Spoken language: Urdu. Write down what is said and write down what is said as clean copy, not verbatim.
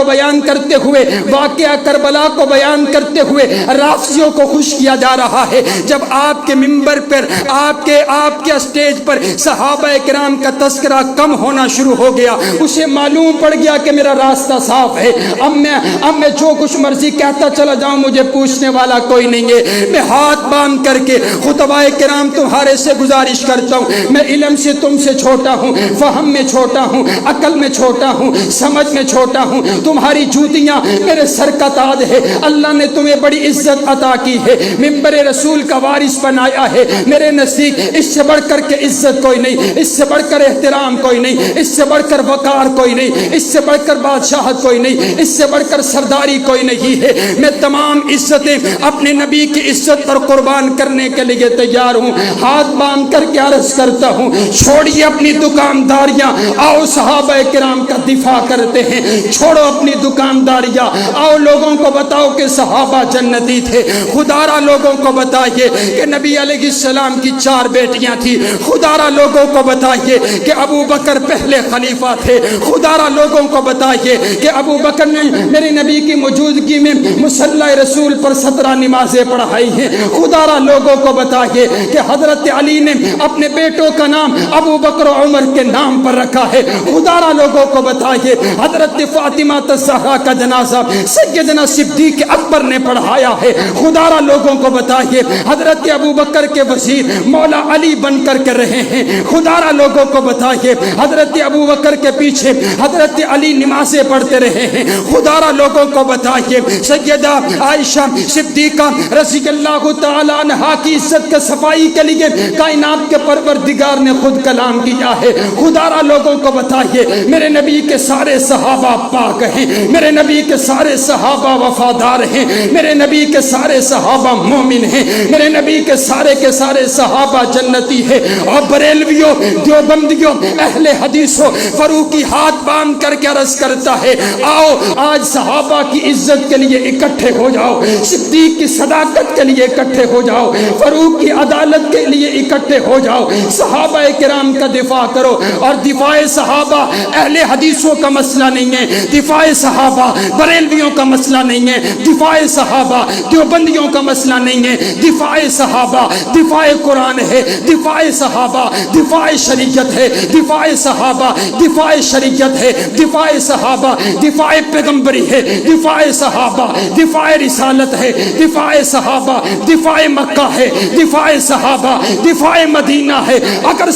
کو بیان کرتے ہوئے, واقعہ کربلا کو بیان کرتے ہوئے رافضیوں کو خوش کیا جا رہا ہے. جب آپ کے منبر پر, آپ کے اسٹیج پر صحابہ کرام کا تذکرہ کم ہونا شروع ہو گیا, اسے معلوم پڑ گیا کہ میرا راستہ صاف ہے, اب میں جو کچھ مرضی کہتا چلا جاؤں, مجھے پوچھنے والا کوئی نہیں ہے. میں ہاتھ باندھ کر کے خطبہ کرام تمہارے سے گزارش کرتا ہوں, میں علم سے تم سے چھوٹا ہوں, فہم میں چھوٹا ہوں, عقل میں چھوٹا ہوں, سمجھ میں چھوٹا ہوں, تمہاری جوتیاں میرے سر کا تاج ہے. اللہ نے تمہیں بڑی عزت عطا کی ہے, منبر رسول کا وارث بنایا ہے. میرے نزدیک اس سے بڑھ کر کے عزت کوئی نہیں, اس سے بڑھ کر احترام کوئی نہیں, اس سے بڑھ کر وقار کوئی نہیں, اس سے بڑھ کر بادشاہت کوئی نہیں, اس سے بڑھ کر سرداری کوئی نہیں ہے. میں تمام عزتیں اپنے نبی کی عزت پر قربان کرنے کے لیے تیار ہوں. ہاتھ باندھ کر کے عرض کرتا ہوں, چھوڑیے اپنی دکانداریاں, آؤ صحابہ کرام کا دفاع کرتے ہیں. چھوڑو اپنی دکانداریاں, آؤ لوگوں کو بتاؤ کہ صحابہ جنتی تھے. خدارا لوگوں کو بتائیے کہ نبی علیہ السلام کی 4 بیٹیاں تھی. خدارا لوگوں کو بتائیے کہ ابو بکر پہلے خلیفہ تھے. خدارا لوگوں کو بتائیے کہ ابو بکر نے میرے نبی کی موجودگی میں مصلی رسول پر 17 نمازیں پڑھائی ہیں. خدارا لوگوں کو بتائیے کہ حضرت علی نے اپنے بیٹوں کا نام ابو بکر و عمر کے نام پر رکھا ہے. خدارا لوگوں کو بتائیے حضرت فاطمہ الزہرا کا جنازہ سیدنا صدیق اکبر نے پڑھایا ہے. خدارا لوگوں کو بتائیے حضرت ابو بکر کے وزیر مولا علی بن کر کے رہے ہیں. خدارا لوگوں کو بتائیے حضرت ابو بکر کے پیچھے حضرت علی نمازیں پڑھتے رہے ہیں. خدارا لوگوں کو بتائیے سیدہ عائشہ صدیقہ رضی اللہ تعالی عنہا کی عزت کے صفائی کے لیے کائنات کے پروردگار نے خود کلام کیا ہے. خدارا لوگوں کو بتائیے میرے نبی کے سارے صحابہ پاک ہیں, میرے نبی کے سارے صحابہ وفادار ہیں, میرے نبی کے سارے صحابہ مومن ہیں, میرے نبی کے سارے صحابہ جنتی ہیں. اور بریلویوں, دیوبندیوں, اہل حدیثوں, فاروقی ہاتھ باندھ کر کے عرض کرتا ہے, آؤ آج صحابہ کی عزت کے لیے اکٹھے ہو جاؤ, صدیق کی صداقت کے لیے اکٹھے ہو جاؤ, فاروق کی عدالت کے لیے اکٹھے ہو جاؤ, صحابہ کرام کا دفاع کرو. اور دفاع صحابہ اہل حدیثوں کا مسئلہ نہیں ہے, دفاع صحابہ بریلویوں کا مسئلہ نہیں ہے, دفاع صحابہ دیوبندیوں کا مسئلہ نہیں ہے, دفاع صحابہ دفاع قرآن ہے, دفاع صحابہ دفاع شریعت ہے, دفاع صحابہ دفاع شریعت ہے, دفاع صحابہ دفاع پیغمبری ہے, دفاع صحابہ دفاع رسالت ہے, دفاع صحابہ دفاع مکہ ہے, دفاع صحابہ دفاع مدینہ ہے. اگر